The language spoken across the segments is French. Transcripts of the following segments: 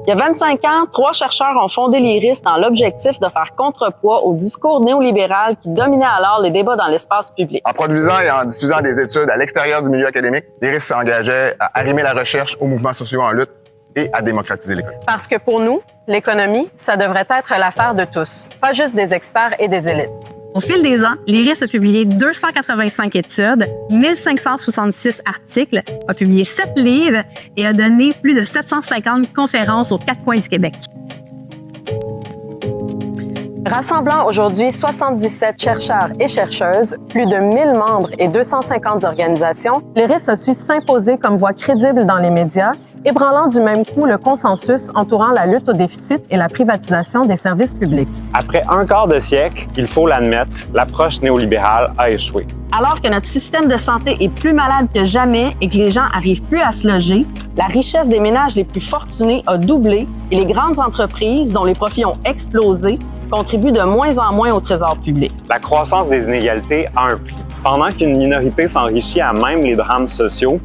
Il y a 25 ans, 3 chercheurs ont fondé l'IRIS dans l'objectif de faire contrepoids au discours néolibéral qui dominait alors les débats dans l'espace public. En produisant et en diffusant des études à l'extérieur du milieu académique, l'IRIS s'engageait à arrimer la recherche aux mouvements sociaux en lutte et à démocratiser l'économie. Parce que pour nous, l'économie, ça devrait être l'affaire de tous, pas juste des experts et des élites. Au fil des ans, l'IRIS a publié 285 études, 1566 articles, a publié 7 livres et a donné plus de 750 conférences aux 4 coins du Québec. Rassemblant aujourd'hui 77 chercheurs et chercheuses, plus de 1000 membres et 250 organisations, l'IRIS a su s'imposer comme voix crédible dans les médias, ébranlant du même coup le consensus entourant la lutte au déficit et la privatisation des services publics. Après un quart de siècle, il faut l'admettre, l'approche néolibérale a échoué. Alors que notre système de santé est plus malade que jamais et que les gens arrivent plus à se loger, la richesse des ménages les plus fortunés a doublé et les grandes entreprises, dont les profits ont explosé, contribuent de moins en moins au trésor public. La croissance des inégalités a un prix. Pendant qu'une minorité s'enrichit à même les drames sociaux,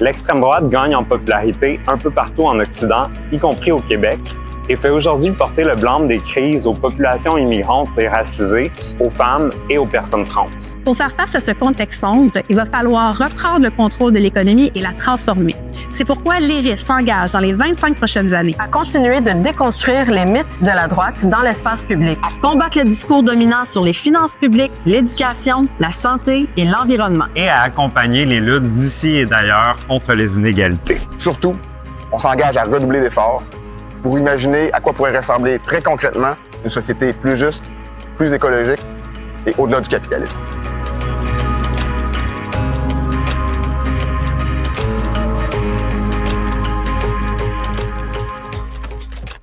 l'extrême droite gagne en popularité un peu partout en Occident, y compris au Québec, et fait aujourd'hui porter le blâme des crises aux populations immigrantes et racisées, aux femmes et aux personnes trans. Pour faire face à ce contexte sombre, il va falloir reprendre le contrôle de l'économie et la transformer. C'est pourquoi l'IRIS s'engage dans les 25 prochaines années À continuer de déconstruire les mythes de la droite dans l'espace public. À combattre le discours dominant sur les finances publiques, l'éducation, la santé et l'environnement. Et à accompagner les luttes d'ici et d'ailleurs contre les inégalités. Surtout, on s'engage à redoubler d'efforts pour imaginer à quoi pourrait ressembler très concrètement une société plus juste, plus écologique et au-delà du capitalisme.